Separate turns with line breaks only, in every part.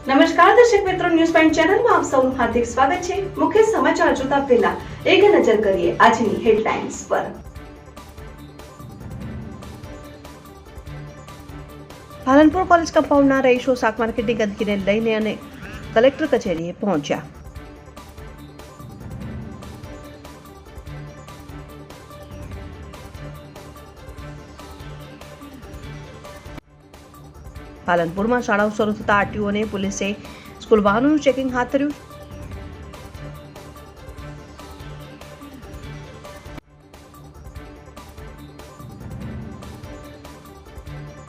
નમસ્કાર દર્શક મિત્રો, ન્યૂઝ પોઈન્ટ ચેનલમાં આપ સૌનું હાર્દિક સ્વાગત છે। મુખ્ય સમાચાર જોતા પહેલા એક નજર કરીએ આજની હેડલાઇન્સ પર। પાલનપુર કોલેજ કમ્પાઉન્ડના રહીશો શાક માર્કેટની ગંદકીને લઈને અને કલેક્ટર કચેરીએ પહોંચ્યા। પાલનપુરમાં શાળાઓ શરૂ થતા આરટીઓ અને પોલીસે સ્કૂલ વાહનોનું ચેકિંગ હાથ ધર્યું।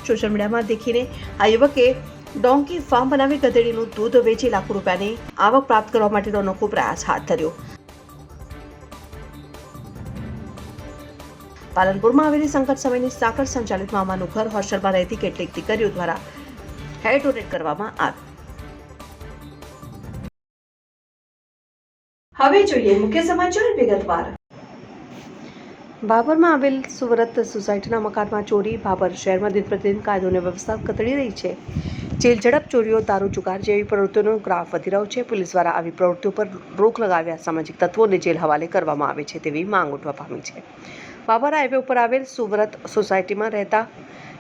સોશિયલ મીડિયામાં દેખીને આ યુવકે ડોંકી ફાર્મ બનાવી ગધેડીનું દૂધ વેચી લાખો રૂપિયાની આવક પ્રાપ્ત કરવા માટેનો અનોખો પ્રયાસ હાથ ધર્યો। પાલનપુરમાં આવેલી સંકટ સમયની સાકર સંચાલિત મામાનું ઘર હોસ્ટેલમાં રહેતી કેટલીક દીકરીઓ દ્વારા હેર ડોનેટ કરવામાં આવ્યું। હવે જોઈએ મુખ્ય સમાચાર વિગતવાર। બાબરમાં આવેલ સુવ્રત સોસાયટીના મકાનમાં ચોરી। બાબર શહેરમાં દિન પ્રતિદિન કાયદો અને વ્યવસ્થા કથળી રહી છે। જેલ ઝડપ, ચોરીઓ, દારૂ, જુગાર જેવી પ્રવૃત્તિઓનો ગ્રાફ વધી રહ્યો છે। પોલીસ દ્વારા આવી પ્રવૃત્તિઓ પર રોક લગાવ્યા સામાજિક તત્વોને જેલ હવાલે કરવામાં આવે છે તેવી માંગ ઉઠવા પામી છે। બાબર હાઈવે ઉપર આવેલ સુવ્રત સોસાયટીમાં રહેતા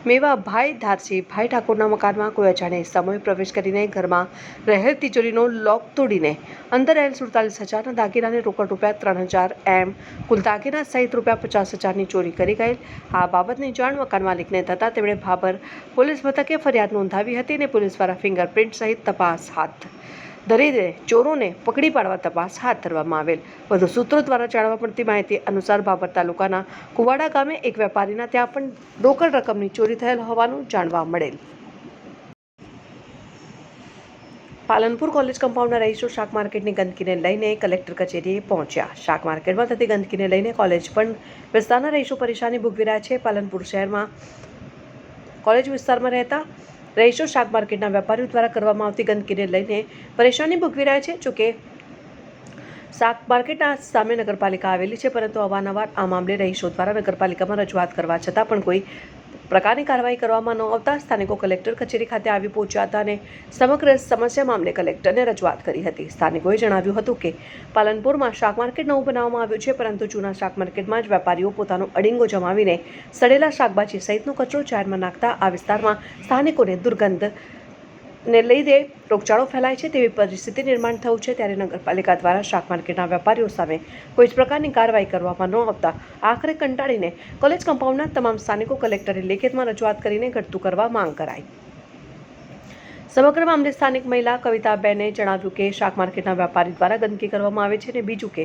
મેવાભાઈ ધારસીભાઈ ઠાકોરના મકાનમાં કોઈ અજાણ્યા સમયે પ્રવેશ કરીને ઘરમાં રહેલ તિજોરીનો લોક તોડીને અંદર રહેલ 47,000ના દાગીનાને રોકડ રૂપિયા 3,000 એમ કુલ દાગીના સહિત રૂપિયા 50,000ની ચોરી કરી ગયેલ। આ બાબતની જાણ મકાન માલિકને થતાં તેમણે ભાભર પોલીસ મથકે ફરિયાદ નોંધાવી હતી અને પોલીસ દ્વારા ફિંગરપ્રિન્ટ સહિત તપાસ હાથ ધરીને ચોરોને પકડી પાડવા તપાસ હાથ ધરવામાં આવેલ। વધુ સૂત્રો દ્વારા જાણવા મળતી માહિતી અનુસાર બાબર તાલુકાના કુવાડા ગામે એક વેપારીના ત્યાં પણ રોકડ રકમની ચોરી થયેલ હોવાનું જાણવા મળેલ। પાલનપુર કોલેજ કમ્પાઉન્ડના રહીશો શાક માર્કેટની ગંદકીને લઈને કલેક્ટર કચેરીએ પહોંચ્યા। શાક માર્કેટમાં થતી ગંદકીને લઈને કોલેજ પણ વિસ્તારના રહીશો પરેશાની ભોગવી રહ્યા છે। પાલનપુર શહેરમાં કોલેજ વિસ્તારમાં રહેતા રહીશો શાક માર્કેટના વેપારીઓ દ્વારા કરવામાં આવતી ગંદકીને લઈને પરેશાની ભોગવી રહ્યા છે। જોકે શાક માર્કેટના સામે નગરપાલિકા આવેલી છે, પરંતુ અવારનવાર આ મામલે રહીશો દ્વારા નગરપાલિકામાં રજૂઆત કરવા છતાં પણ કોઈ પ્રકારની કાર્યવાહી કરવામાં ન આવતા સ્થાનિકો કલેક્ટર કચેરી ખાતે આવી પહોંચ્યા હતા અને સમગ્ર સમસ્યા મામલે કલેક્ટરને રજૂઆત કરી હતી। સ્થાનિકોએ જણાવ્યું હતું કે પાલનપુરમાં શાક માર્કેટ નવું બનાવવામાં આવ્યું છે, પરંતુ જૂના શાક માર્કેટમાં જ વેપારીઓ પોતાનો અડીંગો જમાવીને સડેલા શાકભાજી સહિતનો કચરો જાહેરમાં નાખતા આ વિસ્તારમાં સ્થાનિકોને દુર્ગંધને લઈને રોગચાળો ફેલાય છે તેવી પરિસ્થિતિ નિર્માણ થયું છે। ત્યારે નગરપાલિકા દ્વારા શાક માર્કેટના વેપારીઓ સામે કોઈ જ પ્રકારની કાર્યવાહી કરવામાં ન આવતા આખરે કંટાળીને કોલેજ કમ્પાઉન્ડના તમામ સ્થાનિકો કલેક્ટરે લેખિતમાં રજૂઆત કરીને ઘટતું કરવા માંગ કરાઈ। સમગ્ર મામલે સ્થાનિક મહિલા કવિતાબેને જણાવ્યું કે શાક માર્કેટના વેપારી દ્વારા ગંદકી કરવામાં આવે છે અને બીજું કે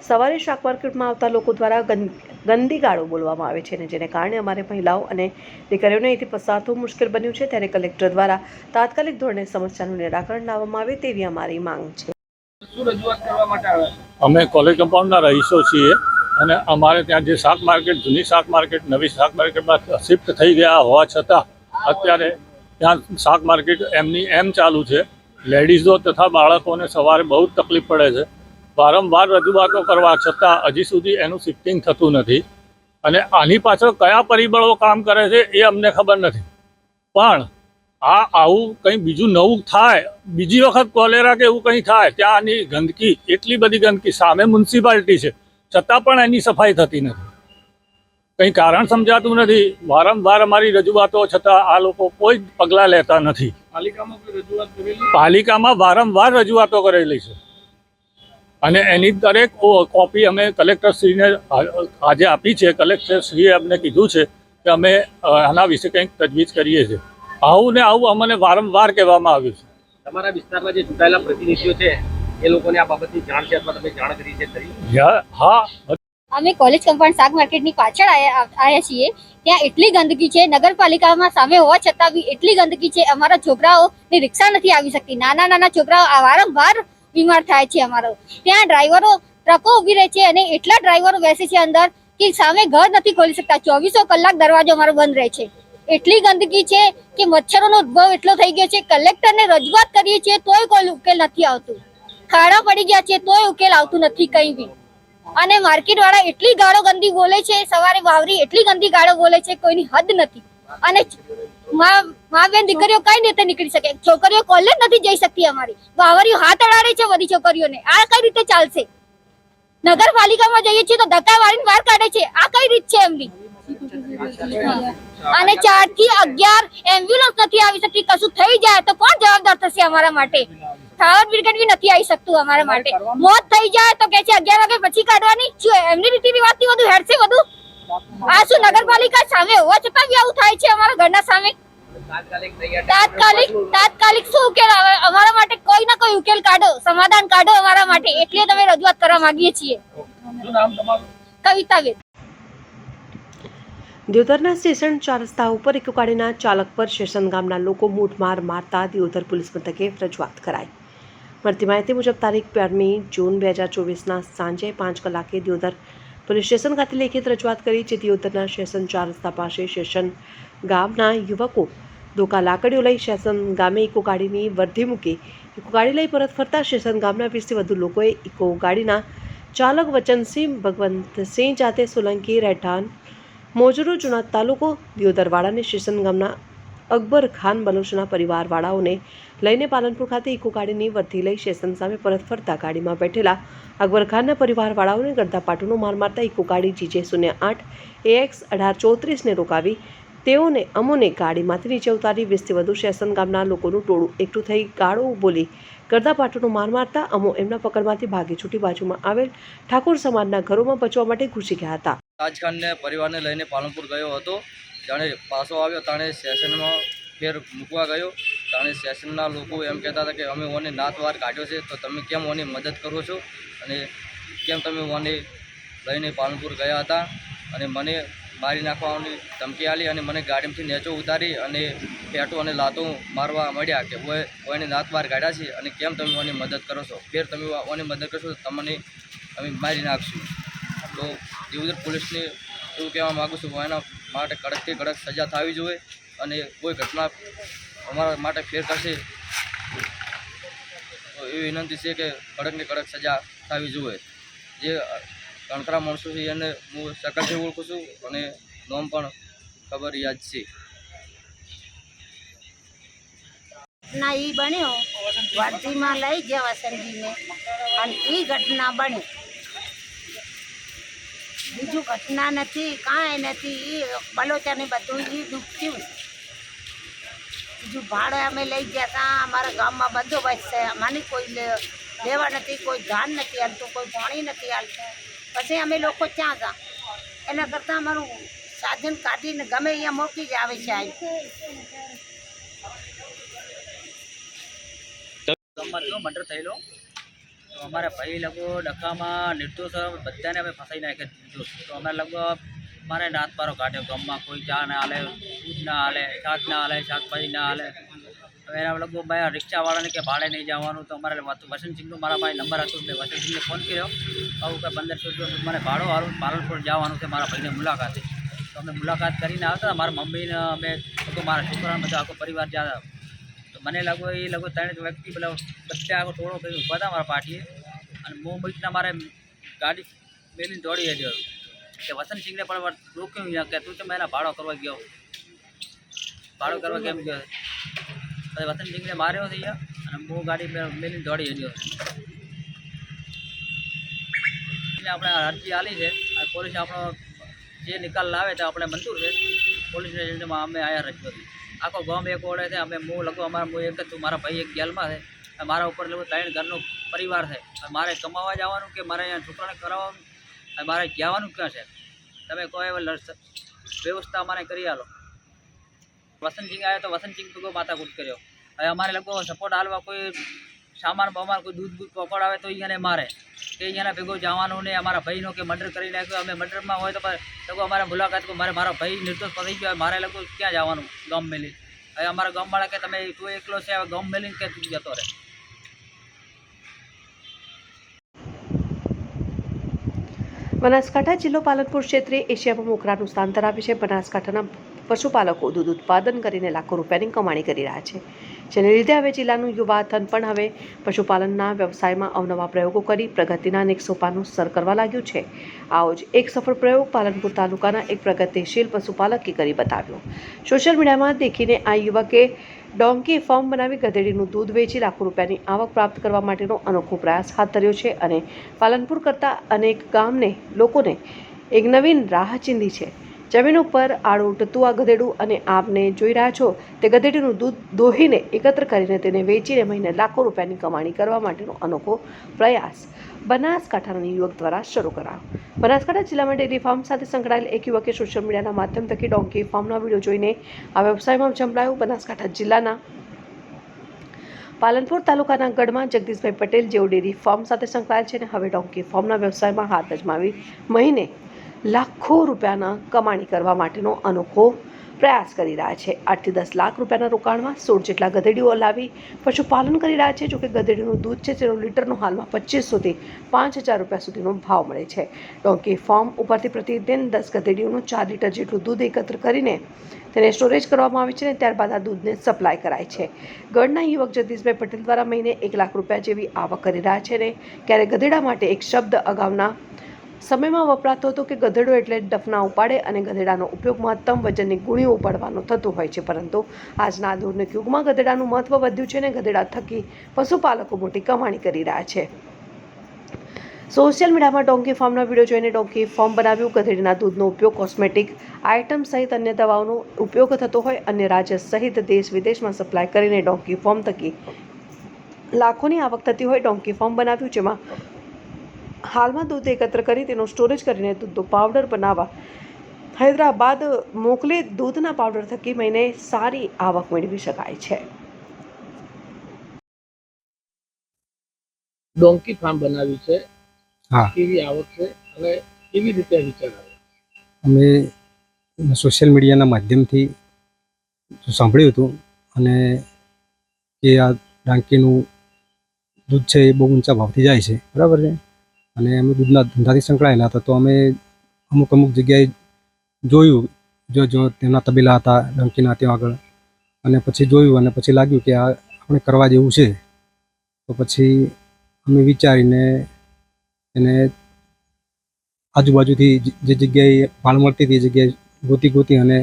સવારે શાક માર્કેટમાં આવતા લોકો દ્વારા ગંદી ગાળો બોલવામાં આવે છે અને જેને કારણે અમારે મહિલાઓ અને દીકરીઓને અહીંથી પસાર થવું મુશ્કેલ બન્યું છે। ત્યારે કલેક્ટર દ્વારા તાત્કાલિક ધોરણે સમસ્યાનું નિરાકરણ લાવવામાં આવે તેવી અમારી માંગ છે।
અમે કોલેજ કમ્પાઉન્ડના રહીશો છીએ અને અમારે ત્યાં જે શાક માર્કેટ, જૂની શાક માર્કેટ નવી શાક માર્કેટમાં શિફ્ટ થઈ ગયા હોવા છતાં અત્યારે ત્યાં શાક માર્કેટ એમની એમ ચાલુ છે। લેડીઝો તથા બાળકોને સવારે બહુ જ તકલીફ પડે છે। વારંવાર રજૂઆતો કરવા છતાં હજી સુધી એનું શિફ્ટિંગ થતું નથી અને આની પાછળ કયા પરિબળો કામ કરે છે એ અમને ખબર નથી। પણ આવું કંઈ બીજું નવું થાય, બીજી વખત કોલેરા કે એવું કંઈ થાય, ત્યાં આની ગંદકી, એટલી બધી ગંદકી, સામે મ્યુનિસિપાલિટી છે છતાં પણ એની સફાઈ થતી નથી। કંઈ કારણ સમજાતું નથી। વારંવાર અમારી રજૂઆતો છતાં આ લોકો કોઈ પગલાં લેતા નથી। પાલિકામાં વારંવાર રજૂઆતો કરેલી છે અને એની દરેક કોપી અમે કલેક્ટરશ્રીને આજે આપી છે। કલેક્ટરશ્રીએ અમને કીધું છે કે અમે આના વિશે કંઈક તજવીજ કરીએ છીએ। આવું ને આવું અમને વારંવાર કહેવામાં આવ્યું છે।
તમારા વિસ્તારમાં જે ચૂંટાયેલા પ્રતિનિધિઓ છે એ લોકોને આ બાબતની જાણ છે અથવા તમે જાણ કરી છે ખરી?
હા,
અમે કોલેજ કમ્પાઉન્ડ શાક માર્કેટની પાછળ આવ્યા છીએ। ત્યાં એટલી ગંદકી છે, નગરપાલિકામાં સામે હોવા છતાં બી એટલી ગંદકી છે। અમારા છોકરાઓની રિક્ષા નથી આવી શકતી। નાના છોકરાઓ વારંવાર બીમાર થાય છે। અમારો ત્યાં ડ્રાઈવરો ટ્રકો ઊભી રહે છે અને એટલા ડ્રાઈવરો બેસે છે અંદર કે સામે ઘર નથી ખોલી શકતા। 24 કલાક દરવાજો અમારો બંધ રહે છે। એટલી ગંદકી છે કે મચ્છરોનો ઉદ્ભવ એટલો થઈ ગયો છે। કલેક્ટરને રજૂઆત કરીએ છીએ તોય કોઈ ઉકેલ નથી આવતું। ખાડા પડી ગયા છે તોય ઉકેલ આવતું નથી કંઈ બી। અને માર્કેટ વાળા એટલી ગાળો ગંદી બોલે છે, સવારે વાવરી એટલી ગંદી ગાળો બોલે છે, કોઈની હદ નથી। અને માં બેન દીકરીઓ કઈ રીતે નીકળી શકે? છોકરીઓ કોલેજ નથી જઈ શકતી, અમારી વાવરીઓ હાથ અડાડે છે બધી છોકરીઓને. આ કઈ રીતે ચાલશે? નગરપાલિકામાં જઈએ છીએ તો ધક્કા મારીને બહાર કાઢે છે. આ કઈ રીત છે એમની? અને 4 થી 11 એમ્બ્યુલન્સ નથી આવી શકતી. કશું થઈ જાય તો કોણ જવાબદાર થશે અમારા માટે? ફાયર બ્રિગેડ બી નથી આવી શકતું અમારા માટે. મોત થઈ જાય તો કે છે 11 વાગે પછી કાઢવાની. શું એમની રીતિ રિવાજથી બધું હેડશે બધું? આ શું નગરપાલિકા સામે હોવા છતાં બી આવું થાય છે અમારા ઘરના સામે? તાત્કાલિક શું ઉકેલ આવે અમારા માટે? કોઈ ના કોઈ ઉકેલ કાઢો, સમાધાન કાઢો અમારા માટે. એટલે તમે રજૂઆત કરવા માંગીએ છીએ. કવિતાબેન.
દિયોદરના સ્ટેશન 4 રસ્તા ઉપર ઇકો ગાડીના ચાલક પર શેષન ગામના લોકો મૂઢમાર મારતા દિયોદર પોલીસ મથકે રજૂઆત કરાઈ. મળતી માહિતી મુજબ તારીખ 12મી જૂન 2024ના સાંજે 5 કલાકે દિયોદર પોલીસ સ્ટેશન ખાતે લેખિત રજૂઆત કરી છે. દિયોદરના શેષન 4 રસ્તા પાસે શેષન ગામના યુવકો ધોકા લાકડીઓ લઈ શેષન ગામે ઇકો ગાડીની વર્ધી મૂકી ઇકો ગાડી લઈ પરત ફરતા શેષન ગામના 20થી વધુ લોકોએ ઇકો ગાડીના ચાલક વચનસિંહ ભગવંતસિંહ જાતે સોલંકી રહેઠાણ મોજરો જૂના તાલુકો દિયોદરવાડાને શેષન ગામના અકબર ખાન બલોચના પરિવારવાળાઓને લઈને પાલનપુર ખાતે ઇકો ગાડીની વર્ધી લઈ શેષન સામે પરત ફરતા ગાડીમાં બેઠેલા અકબર ખાનના પરિવારવાળાઓને ગરદાપાટુનો માર મારતા ઇકો ગાડી GJ08 AX 1834ને રોકાવી તેઓને અમોને ગાડીમાંથી નીચે ઉતારી 20થી વધુ શેષન ગામના લોકોનું ટોળું એકઠું થઈ ગાળો બોલી ગરદાપાટુનો માર મારતા અમો એમના પકડમાંથી ભાગી છૂટી બાજુમાં આવેલ ઠાકોર સમાજના ઘરોમાં બચવા માટે ઘૂસી ગયા હતા.
રાજખાનને પરિવારને લઈને પાલનપુર ગયો હતો. જાણે પાછો આવ્યો તાણે સેશનમાં ફેર મૂકવા ગયો. તાણે સેશનના લોકો એમ કહેતા હતા કે અમે ઓને નાતવાર કાઢ્યો છે તો તમે કેમ ઓની મદદ કરો છો અને કેમ તમે ઓને લઈને પાલનપુર ગયા હતા અને મને મારી નાખવાની ધમકી આલી અને મને ગાડીમાંથી નેચો ઉતારી અને પેટો અને લાતો મારવા મળ્યા કે ઓને નાતવાર કાઢ્યા છે અને કેમ તમે ઓની મદદ કરો છો? ફેર તમે ઓની મદદ કરશો તો તમને અમે મારી નાખશું. તો દિયોદર પોલીસને એવું કહેવા માગું છું એના માટે કડકથી કડક સજા થવી જોઈએ અને કોઈ ઘટના અમારા માટે ફેર કરશે તો એવી વિનંતી છે કે કડકની કડક સજા થવી જોઈએ. જે કણકરા માણસો છે એને હું શકલથી ઓળખું છું અને નામ પણ ખબર યાદ છે.
ઘટના એ બન્યો વર્ધીમાં લઈ ગયા વસંતજીને અને એ ઘટના બની. બીજું ઘટના નથી, કાંઈ નથી. એ બલોચાને બધું એ દુખ્યું. બીજું ભાડે અમે લઈ ગયા હતા. અમારા ગામમાં બંદોબસ્ત છે. અમને કોઈ લેવા નથી, કોઈ ધાન નથી હાલતું, કોઈ પાણી નથી હાલતું. પછી અમે લોકો ક્યાં હતા? એના કરતાં અમારું સાધન કાઢીને ગમે અહીંયા મોકલી જ આવે છે.
ગામમાં જો મર્ડર થયેલો તો અમારા ભાઈ લોકો ડખામાં નિર્દોષ બધાને અમે ફસાઈ નાખી દીધું. તો અમે લગભગ મારે નાતપારો કાઢ્યો. ગામમાં કોઈ ચા ના હાલે, દૂધ ના હાલે, શાક ના હાલે, શાકભાજી ના હાલે. હવે એના લગભગ ભાઈ રિક્ષાવાળાને કે ભાડે નહીં જવાનું. તો અમારે વસંતસિંહનો મારા ભાઈ નંબર હતો એટલે વસંતસિંહને ફોન કર્યો. આવું કે 1500 રૂપિયા મને ભાડો હારું પાલનપુર જવાનું છે મારા ભાઈને મુલાકાતે. તો અમે મુલાકાત કરીને આવતા. મારા મમ્મીને અમે મારા છોકરાને બધા આખો પરિવાર જતા. તો મને લાગો એ લગો 3 વ્યક્તિ બધા આખો ટોળો કરી ઊભા હતા મારા પાટીએ અને મુંબઈના મારે ગાડી મેલીને દોડી ગયો કે વસંતસિંહને પણ રોક્યું કે તું તમે એના ભાડો કરવા ગયો, ભાડો કરવા કેમ ગયો? પછી વસંતસિંહને માર્યો થઈ ગયા અને હું ગાડી મેલીને દોડી ગયો. એટલે આપણે અરજી આલી છે અને પોલીસ આપણો જે નિકાલ લાવે તો આપણે મંજૂર છે. પોલીસ સ્ટેશનમાં અમે આવ્યા રજૂઆત. આખો ગામ એક ઓળે છે. અમે હું લગો અમારા હું એક જ છું, મારા ભાઈ એક જેલમાં છે. મારા ઉપર લગો 3 ઘરનો પરિવાર છે. મારે કમાવા જવાનું કે મારે અહીંયા છોકરાને કરાવવાનું અને મારે જવાનું ક્યાં છે? તમે કોઈ વ્યવસ્થા અમારે કરી આલો. વસંતસિંહ આવ્યો તો વસંતસિંહ ભેગો માથાકૂટ કર્યો. હવે અમારે લોકો સપોર્ટ હાલવા કોઈ સામાન બમાન કોઈ દૂધ પકડાવે તો અહીંયાને મારે કે અહીંયાના ભેગો જવાનું ને અમારા ભાઈનો કે મર્ડર કરી નાખ્યો. અમે મર્ડરમાં હોય તો લોકો અમારે મુલાકાત મારા ભાઈ નિર્દોષ પતી ગયો. મારે લોકો ક્યાં જવાનું ગામ મેલી? હવે અમારા ગામવાળા કે તમે તું એકલો છે હવે ગામ મેલીને કે તું જતો રહે.
બનાસકાંઠા જિલ્લો પાલનપુર ક્ષેત્રે એશિયામાં મોખરાનું સ્થાન ધરાવે છે. બનાસકાંઠાના પશુપાલકો દૂધ ઉત્પાદન કરીને લાખો રૂપિયાની કમાણી કરી રહ્યા છે. જેને લીધે હવે જિલ્લાનું યુવાધન પણ હવે પશુપાલનના વ્યવસાયમાં અવનવા પ્રયોગો કરી પ્રગતિના અનેક સોપાનું સર કરવા લાગ્યું છે. આવો જ એક સફળ પ્રયોગ પાલનપુર તાલુકાના એક પ્રગતિશીલ પશુપાલકે કરી બતાવ્યો. સોશિયલ મીડિયામાં દેખીને આ યુવકે ડોંકી ફાર્મ બનાવી ગધેડીનું દૂધ વેચી લાખો રૂપિયાની આવક પ્રાપ્ત કરવા માટેનો અનોખો પ્રયાસ હાથ ધર્યો છે અને પાલનપુર કરતા અનેક ગામને લોકોને એક નવીન રાહ ચીંધી છે. જમીન ઉપર આડું ઉઠતું આ ગધેડું અને આપને જોઈ રહ્યા છો તે ગધેડીનું દૂધ દોહીને એકત્ર કરીને તેને વેચીને મહિને લાખો રૂપિયાની કમાણી કરવા માટેનો અનોખો પ્રયાસ બનાસકાંઠાના યુવક દ્વારા શરૂ કરાયો. બનાસકાંઠા જિલ્લામાં ડેરી ફાર્મ સાથે સંકળાયેલ એક યુવકે સોશિયલ મીડિયાના માધ્યમ થકી ડોંકી ફાર્મના વિડીયો જોઈને આ વ્યવસાયમાં ઝંપલાયું. બનાસકાંઠા જિલ્લાના પાલનપુર તાલુકાના ગઢમાં જગદીશભાઈ પટેલ જેઓ ડેરી ફાર્મ સાથે સંકળાયેલ છે અને હવે ડોંકી ફાર્મના વ્યવસાયમાં હાથ અજમાવી મહિને લાખો રૂપિયાના કમાણી કરવા માટેનો અનોખો પ્રયાસ કરી રહ્યા છે. 8 થી 10 લાખ રૂપિયાના રોકાણમાં 16 જેટલા ગધેડીઓ લાવી પશુપાલન કરી રહ્યા છે. જોકે ગધેડીનું દૂધ છે તેનો લીટરનો હાલમાં 2500 થી 5000 રૂપિયા સુધીનો ભાવ મળે છે. ડોંકી ફાર્મ ઉપરથી પ્રતિદિન 10 ગધેડીઓનું 4 લીટર જેટલું દૂધ એકત્ર કરીને તેને સ્ટોરેજ કરવામાં આવે છે અને ત્યારબાદ આ દૂધને સપ્લાય કરાય છે. ગઢના યુવક જગદીશભાઈ પટેલ દ્વારા મહિને 1 લાખ રૂપિયા જેવી આવક કરી રહ્યા છે અને ક્યારે ગધેડા માટે એક શબ્દ અગાઉના સમયમાં વપરાતો હતો કે ગધેડો એટલે ડફના ઉપાડે અને ગધેડાનો ઉપયોગ મહત્તમ વજનની ગુણીઓ ઉપાડવાનો થતો હોય છે. પરંતુ આજના આધુનિક યુગમાં ગધેડાનું મહત્વ વધ્યું છે અને ગધેડા થકી પશુપાલકો મોટી કમાણી કરી રહ્યા છે. સોશિયલ મીડિયામાં ડોંકી ફાર્મના વિડીયો જોઈને ડોંકી ફાર્મ બનાવ્યું. ગધેડીના દૂધનો ઉપયોગ કોસ્મેટિક આઇટમ સહિત અન્ય દવાઓનો ઉપયોગ થતો હોય અન્ય રાજ્ય સહિત દેશ વિદેશમાં સપ્લાય કરીને ડોંકી ફાર્મ થકી લાખોની આવક થતી હોય ડોંકી ફાર્મ બનાવ્યું, જેમાં હાલમાં દૂધ એકત્ર કરી તેનો સ્ટોરેજ કરીને દૂધનો પાવડર બનાવવા હૈદરાબાદ મોકલી દૂધના પાવડર થકી મહિને સારી આવક મેળવી શકાય છે.
ડોંકી ફાર્મ બનાવી છે,
હા,
કેવી આવક છે અને કેવી રીતે વિચાર આવ્યો?
અમે સોશિયલ મીડિયાના માધ્યમથી સાંભળ્યું હતું અને કે આ ડાંકીનું દૂધ છે એ બહુ ઊંચા ભાવથી જાય છે, બરાબર છે. અને અમે દૂધના ધંધાથી સંકળાયેલા હતા, તો અમે અમુક જગ્યાએ જોયું, જો તેમના તબેલા હતા ડંકીના ત્યાં આગળ, અને પછી જોયું અને પછી લાગ્યું કે આ આપણે કરવા જેવું છે. તો પછી અમે વિચારીને એને આજુબાજુથી જે જગ્યાએ ભાળ મળતી હતી એ જગ્યાએ ગોતી અને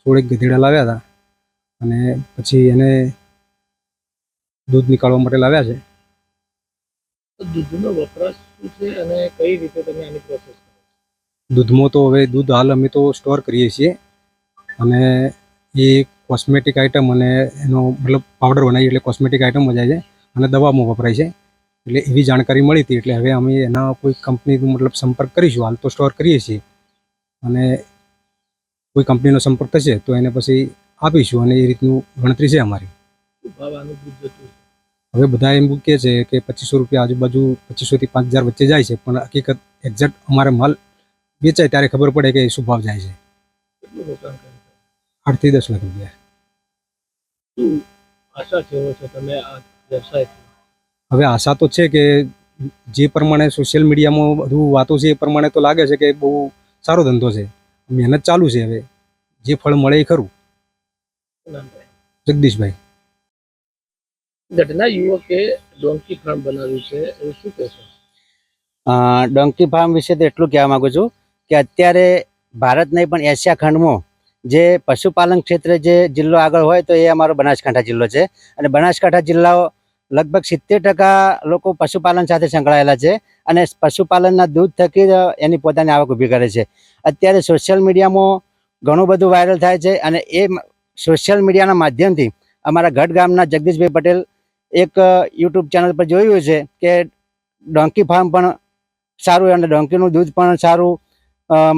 16 ગધેડા લાવ્યા હતા અને પછી એને દૂધ નીકાળવા માટે લાવ્યા છે.
દૂધનો વપરાશ શું છે અને કઈ રીતે તમે આની પ્રોસેસ કરો?
દૂધમાં તો હવે દૂધ હાલ અમે તો સ્ટોર કરીએ છીએ અને એ કોસ્મેટિક આઇટમ અને એનો મતલબ પાવડર બનાવીએ એટલે કોસ્મેટિક આઇટમ જાય છે અને દવામાં વપરાય છે. એટલે એવી જાણકારી મળી હતી એટલે હવે અમે એના કોઈ કંપનીનો મતલબ સંપર્ક કરીશું. હાલ તો સ્ટોર કરીએ છીએ અને કોઈ કંપનીનો સંપર્ક થશે તો એને પછી આપીશું અને એ રીતનું ગણતરી છે અમારી.
ભાવ આનું દૂધ જતું
હવે બધા એમ કહે છે કે 2500 રૂપિયા આજુબાજુ 2500 થી 5000 વચ્ચે જાય છે, પણ હકીકત એક્ઝેક્ટ અમારે માલ વેચાય ત્યારે ખબર પડે કે શું ભાવ જાય છે.
કેટલું રોકાણ કરે?
8 થી 10 લાખ રૂપિયા.
શું આશા સેવો છે તમે આ વ્યવસાયથી?
હવે આશા તો છે કે જે પ્રમાણે સોશિયલ મીડિયામાં બધું વાતો છે એ પ્રમાણે તો લાગે છે કે બહુ સારો ધંધો છે. મહેનત ચાલુ છે, હવે જે ફળ મળે એ ખરું. જગદીશભાઈ.
ગઢના યુવકે ડોંકી ફાર્મ બનાવ્યું છે, એ શું કહેશો?
ડોંકી ફાર્મ વિશે તો એટલું કહેવા માંગુ છું કે અત્યારે ભારત નહીં પણ એશિયા ખંડમાં જે પશુપાલન ક્ષેત્રે જે જિલ્લો આગળ હોય તો એ અમારો બનાસકાંઠા જિલ્લો છે. અને બનાસકાંઠા જિલ્લાઓ લગભગ 70% લોકો પશુપાલન સાથે સંકળાયેલા છે અને પશુપાલનના દૂધ થકી એની પોતાની આવક ઊભી કરે છે. અત્યારે સોશિયલ મીડિયામાં ઘણું બધું વાયરલ થાય છે અને એ સોશિયલ મીડિયાના માધ્યમથી અમારા ગઢ ગામના જગદીશભાઈ પટેલ એક યુટ્યુબ ચેનલ પર જોયું છે કે ડોંકી ફાર્મ પણ સારું અને ડોંકીનું દૂધ પણ સારું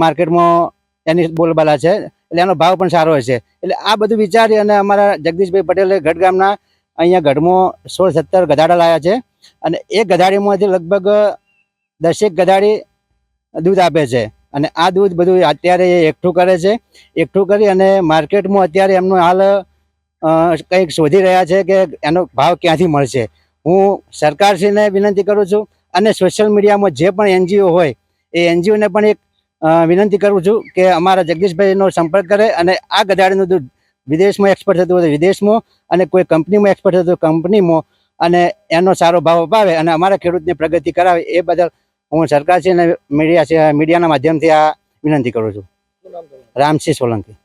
માર્કેટમાં એની બોલબાલા છે, એટલે એનો ભાવ પણ સારો હોય છે. એટલે આ બધું વિચારી અને અમારા જગદીશભાઈ પટેલે ગઢ ગામના અહીંયા ગઢમાં 16-17 ગધાડા લાવ્યા છે અને એ ગધાડીમાંથી લગભગ 10 ગધાડી દૂધ આપે છે. અને આ દૂધ બધું અત્યારે એ એકઠું કરે છે. એકઠું કરી અને માર્કેટમાં અત્યારે એમનું હાલ કંઈક શોધી રહ્યા છે કે એનો ભાવ ક્યાંથી મળશે. હું સરકારશ્રીને વિનંતી કરું છું અને સોશિયલ મીડિયામાં જે પણ એનજીઓ હોય એ એનજીઓને પણ એક વિનંતી કરું છું કે અમારા જગદીશભાઈનો સંપર્ક કરે અને આ ગધાડીનું દૂધ વિદેશમાં એક્સપોર્ટ થતું હોય તો વિદેશમાં, અને કોઈ કંપનીમાં એક્સપોર્ટ થતું હોય કંપનીમાં, અને એનો સારો ભાવ અપાવે અને અમારા ખેડૂતને પ્રગતિ કરાવે. એ બદલ હું સરકાર છે અને મીડિયાના માધ્યમથી આ વિનંતી કરું છું. રામસિંહ સોલંકી.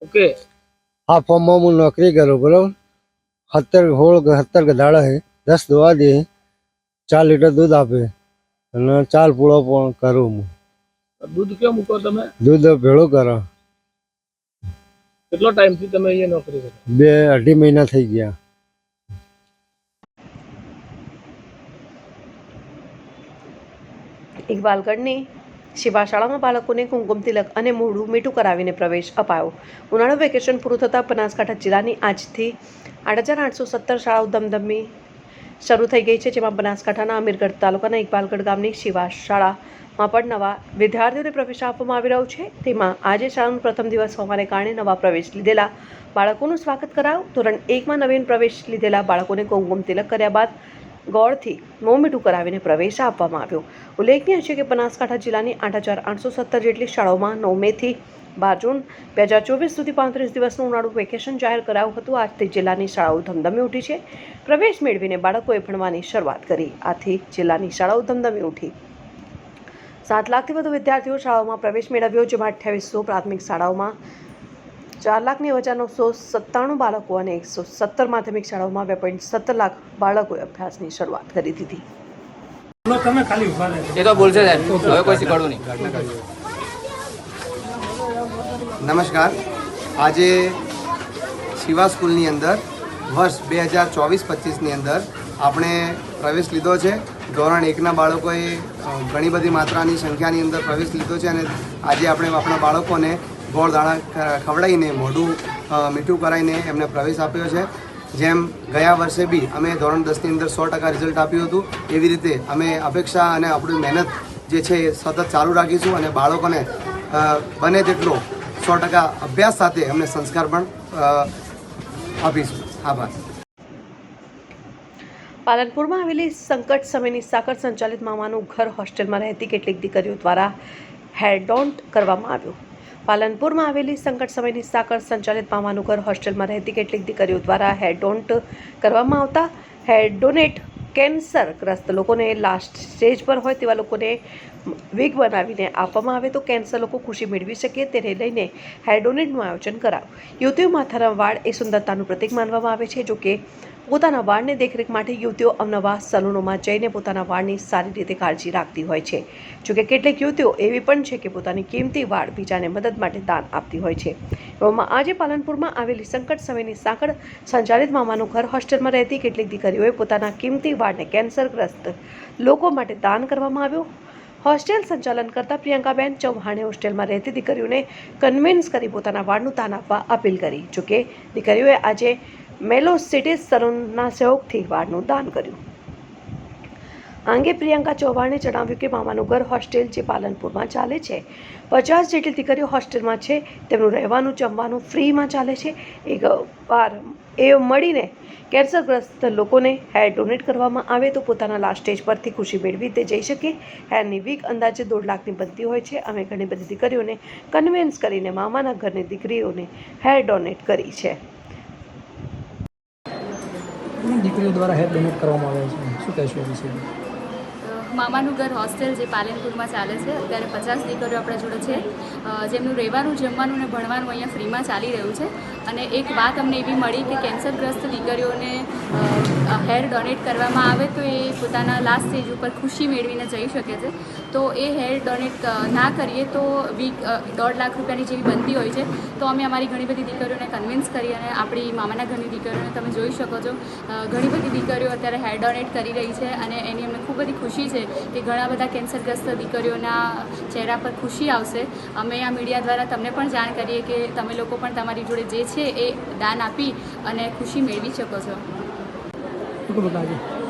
ઓકે.
આ ફોર્મમાં હું નોકરી કરું, બરાબર. 17 ગધાડા છે, 10 દોવા દે, 4 લીટર દૂધ આપે અને 4 પૂળો પણ કરું હું.
દૂધ કેમ મૂકો તમે?
દૂધ ભેળું કરો.
કેટલો ટાઈમથી તમે અહીંયા નોકરી કરો?
2-2.5 મહિના થઈ ગયા.
ઇકબાલગઢની શિવા શાળામાં બાળકોને કુમકુમ તિલક અને મોઢું મીઠું કરાવીને પ્રવેશ અપાયો. ઉનાળુ વેકેશન પૂરું થતાં બનાસકાંઠા જિલ્લાની આજથી 8,870 શાળાઓ ધમધમી શરૂ થઈ ગઈ છે, જેમાં બનાસકાંઠાના અમીરગઢ તાલુકાના ઇકબાલગઢ ગામની શિવા શાળામાં પણ નવા વિદ્યાર્થીઓને પ્રવેશ આપવામાં આવી રહ્યો છે. તેમાં આજે શાળાનો પ્રથમ દિવસ હોવાને કારણે નવા પ્રવેશ લીધેલા બાળકોનું સ્વાગત કરાયું. ધોરણ 1માં નવીન પ્રવેશ લીધેલા બાળકોને કુમકુમ તિલક કર્યા બાદ ગોળથી મોં મીઠું કરાવીને પ્રવેશ આપવામાં આવ્યો. ઉલ્લેખનીય છે કે બનાસકાંઠા જિલ્લાની 8,870 જેટલી શાળાઓમાં 9 મેથી 12 જૂન 2024 સુધી 35 દિવસનું ઉનાળુ વેકેશન જાહેર કરાયું હતું. આજથી જિલ્લાની શાળાઓ ધમધમી ઉઠી છે. પ્રવેશ મેળવીને બાળકોએ ભણવાની શરૂઆત કરી. આથી જિલ્લાની શાળાઓ ધમધમી ઉઠી. 7 લાખથી વધુ વિદ્યાર્થીઓ શાળાઓમાં પ્રવેશ મેળવ્યો, જેમાં 2800 પ્રાથમિક શાળાઓમાં, 4,90,997 બાળકો અને 117 માધ્યમિક શાળાઓમાં 2.17 લાખ બાળકોએ અભ્યાસની શરૂઆત કરી દીધી.
એ તો બોલશે હવે કોઈ શીખવાડવું નહીં.
નમસ્કાર. આજે શિવા સ્કૂલની અંદર વર્ષ 2024-25ની અંદર આપણે પ્રવેશ લીધો છે. ધોરણ 1ના બાળકોએ ઘણી બધી માત્રાની સંખ્યાની અંદર પ્રવેશ લીધો છે અને આજે આપણે આપણા બાળકોને ગોળ દાણા ખવડાવીને મોઢું મીઠું કરાવીને એમને પ્રવેશ આપ્યો છે. જેમ ગયા વર્ષે બી અમે ધોરણ 10ની અંદર 100% રિઝલ્ટ આપ્યું હતું, એવી રીતે અમે અપેક્ષા અને આપણી મહેનત જે છે એ સતત ચાલુ રાખીશું અને બાળકોને બને તેટલો 100% અભ્યાસ સાથે અમને સંસ્કાર પણ આપીશું. આભાર.
પાલનપુરમાં આવેલી સંકટ સમયની સાકર સંચાલિત મામાનું ઘર હોસ્ટેલમાં રહેતી કેટલીક દીકરીઓ દ્વારા હેરડોન્ટ કરવામાં આવ્યું. પાલનપુરમાં આવેલી સંકટ સમયની સાકર સંચાલિત મામાનું ઘર હોસ્ટેલમાં રહેતી કેટલીક દીકરીઓ દ્વારા હેરડોન્ટ કરવામાં આવતા હેર ડોનેટ કેન્સરગ્રસ્ત લોકોને લાસ્ટ સ્ટેજ પર હોય તેવા લોકોને વિગ બનાવીને આપવામાં આવે તો કેન્સર લોકો ખુશી મેળવી શકે, તેને લઈને હેર ડોનેટનું આયોજન કરાયું. યુવતીઓ માથાના વાળ એ સુંદરતાનું પ્રતીક માનવામાં આવે છે. જોકે પોતાના વાળની દેખરેખ માટે યુવતીઓ અવનવા સલૂનોમાં જઈને પોતાના વાળની સારી રીતે કાળજી રાખતી હોય છે. જોકે કેટલીક યુવતીઓ એવી પણ છે કે પોતાની કિંમતી વાળ બીજાને મદદ માટે દાન આપતી હોય છે. એવામાં આજે પાલનપુરમાં આવેલી સંકટ સમયની સાંકળ સંચાલિત મામાનું ઘર હોસ્ટેલમાં રહેતી કેટલીક દીકરીઓએ પોતાના કિંમતી વાળને કેન્સરગ્રસ્ત લોકો માટે દાન કરવામાં આવ્યું. હોસ્ટેલ સંચાલન કરતા પ્રિયંકાબેન ચૌહાણે હોસ્ટેલમાં રહેતી દીકરીઓને કન્વિન્સ કરી પોતાના વાળનું દાન આપવા અપીલ કરી. જોકે દીકરીઓએ આજે મેલોસિટીસ સલૂનના સહયોગથી વાળનું દાન કર્યું. આ અંગે પ્રિયંકા ચૌહાણે જણાવ્યું કે મામાનું ઘર હોસ્ટેલ જે પાલનપુરમાં ચાલે છે, 50 જેટલી દીકરીઓ હોસ્ટેલમાં છે. તેમનું રહેવાનું જમવાનું ફ્રીમાં ચાલે છે. એકવાર એ મળીને કેન્સરગ્રસ્ત લોકોને હેર ડોનેટ કરવામાં આવે તો પોતાના લાસ્ટ સ્ટેજ પરથી ખુશી મેળવી તે જઈ શકે. હેરની વીક અંદાજે 1.5 લાખની બનતી હોય છે. અમે ઘણી બધી દીકરીઓને કન્વિન્સ કરીને મામાના ઘરની દીકરીઓને હેર ડોનેટ કરી છે.
દીકરીઓ દ્વારા હેર ડોનેટ કરવામાં આવે છે, શું કહેશો એ વિશે?
મામાનું ઘર હોસ્ટેલ જે પાલનપુરમાં ચાલે છે, અત્યારે 50 દીકરીઓ આપણા જોડે છે, જેમનું રહેવાનું જમવાનું અને ભણવાનું અહીંયા ફ્રીમાં ચાલી રહ્યું છે. અને એક વાત અમને એવી મળી કે કેન્સરગ્રસ્ત દીકરીઓને હેર ડોનેટ કરવામાં આવે તો એ પોતાના લાસ્ટ સ્ટેજ ઉપર ખુશી મેળવીને જઈ શકે છે. તો એ હેર ડોનેટ ના કરીએ તો વીક 1.5 લાખ રૂપિયાની જેવી બનતી હોય છે. તો અમે અમારી ઘણી બધી દીકરીઓને કન્વિન્સ કરી અને આપણી મામાના ઘરની દીકરીઓને તમે જોઈ શકો છો ઘણી બધી દીકરીઓ અત્યારે હેર ડોનેટ કરી રહી છે અને એની અમને ખૂબ બધી ખુશી છે કે ઘણા બધા કેન્સરગ્રસ્ત દીકરીઓના ચહેરા પર ખુશી આવશે. અમે આ મીડિયા દ્વારા તમને પણ જાણ કરીએ કે તમે લોકો પણ તમારી જોડે જે છે એ દાન આપી અને ખુશી મેળવી શકો છો.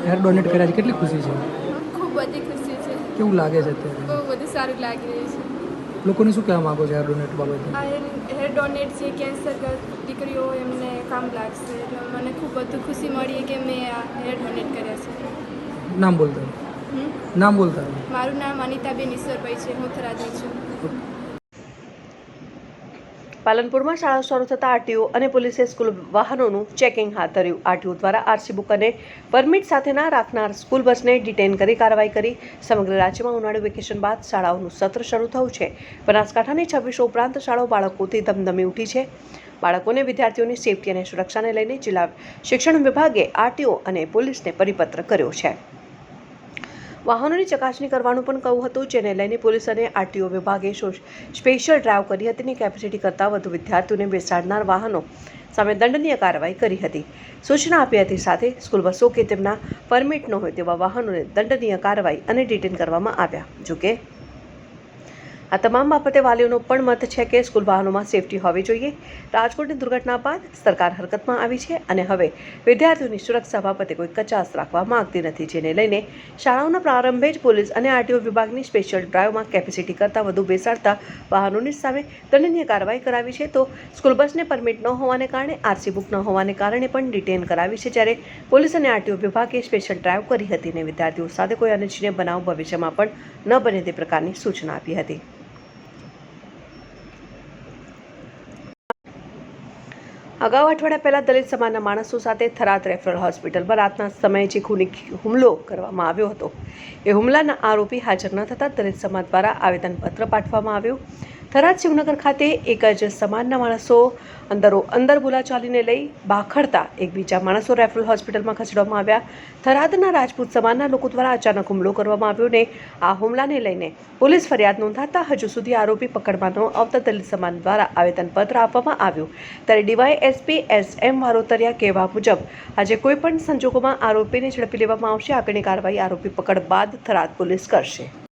હેર ડોનેટ કર્યા છે, કેટલી ખુશી છે?
ખૂબ બધી ખુશી છે.
કેવું લાગે છે અત્યારે?
બહુ બધું સારું લાગી રહ્યું છે.
લોકોને શું કહેવા માંગો છો હેર ડોનેટ બાબતે?
હેર ડોનેટ જે કેન્સરગ્રસ્ત દીકરીઓ એમને કામ લાગશે એટલે મને ખૂબ બધું ખુશી મળી કે મેં આ હેર ડોનેટ કર્યા છે.
નામ બોલતા
મારું નામ અનિતાબેન ઈશ્વરભાઈ છે, હું થરાદની છું.
પાલનપુરમાં શાળા શરૂ થતાં આરટીઓ અને પોલીસે સ્કૂલ વાહનોનું ચેકિંગ હાથ ધર્યું. આરટીઓ દ્વારા આરસી બુક અને પરમિટ સાથે ના રાખનાર સ્કૂલ બસને ડિટેન કરી કાર્યવાહી કરી. સમગ્ર રાજ્યમાં ઉનાળુ વેકેશન બાદ શાળાઓનું સત્ર શરૂ થયું છે. બનાસકાંઠાની 26 ઉપરાંત શાળાઓ બાળકોથી ધમધમી ઉઠી છે. બાળકોને વિદ્યાર્થીઓની સેફટી અને સુરક્ષાને લઈને જિલ્લા શિક્ષણ વિભાગે આરટીઓ અને પોલીસને પરિપત્ર કર્યો છે. વાહનોની ચકાસણી કરવાનું પણ કહ્યું હતું, જેને લઈને પોલીસ અને આરટીઓ વિભાગે સ્પેશિયલ ડ્રાઈવ કરી હતી અને કેપેસિટી કરતાં વધુ વિદ્યાર્થીઓને બેસાડનાર વાહનો સામે દંડનીય કાર્યવાહી કરી હતી. સૂચના આપી હતી. સાથે સ્કૂલ બસો કે તેમના પરમિટ ન હોય તેવા વાહનોને દંડનીય કાર્યવાહી અને ડિટેન કરવામાં આવ્યા. જોકે આ તમામ બાબતે વાલીઓનો પણ મત છે કે સ્કૂલ વાહનોમાં સેફટી હોવી જોઈએ. રાજકોટની દુર્ઘટના બાદ સરકાર હરકતમાં આવી છે અને હવે વિદ્યાર્થીઓની સુરક્ષા બાબતે કોઈ કચાશ રાખવા માંગતી નથી, જેને લઈને શાળાઓના પ્રારંભે જ પોલીસ અને આરટીઓ વિભાગની સ્પેશિયલ ડ્રાઈવમાં કેપેસિટી કરતાં વધુ બેસાડતા વાહનોની સામે દંડનીય કાર્યવાહી કરાવી છે. તો સ્કૂલ બસને પરમિટ ન હોવાને કારણે, આરસી બુક ન હોવાને કારણે પણ ડિટેન કરાવી છે. જ્યારે પોલીસ અને આરટીઓ વિભાગે સ્પેશિયલ ડ્રાઈવ કરી હતી અને વિદ્યાર્થીઓ સાથે કોઈ અનિચ્છનીય બનાવ ભવિષ્યમાં પણ ન બને તે પ્રકારની સૂચના આપી હતી. અગાઉ અઠવાડિયા પહેલા દલિત સમાજના માણસો સાથે થરાદ રેફરલ હોસ્પિટલમાં રાતના સમયે જે ખૂની હુમલો કરવામાં આવ્યો હતો, એ હુમલાના આરોપી હાજર ન થતાં દલિત સમાજ દ્વારા આવેદનપત્ર પાઠવવામાં આવ્યું. થરાદ શિવનગર ખાતે એક જ સમાજના માણસો અંદર બોલાચાલીને લઈ બાખડતા એકબીજા માણસો રેફરલ હોસ્પિટલમાં ખસેડવામાં આવ્યા. થરાદના રાજપૂત સમાજના લોકો દ્વારા અચાનક હુમલો કરવામાં આવ્યો ને આ હુમલાને લઈને પોલીસ ફરિયાદ નોંધાતા હજુ સુધી આરોપી પકડમાં ન આવતા દલિત સમાજ દ્વારા આવેદનપત્ર આપવામાં આવ્યું. ત્યારે ડીવાયએસપી SM વારોતરિયા કહેવા મુજબ આજે કોઈ પણ સંજોગોમાં આરોપીને ઝડપી લેવામાં આવશે. આગળની કાર્યવાહી આરોપી પકડ બાદ થરાદ પોલીસ કરશે.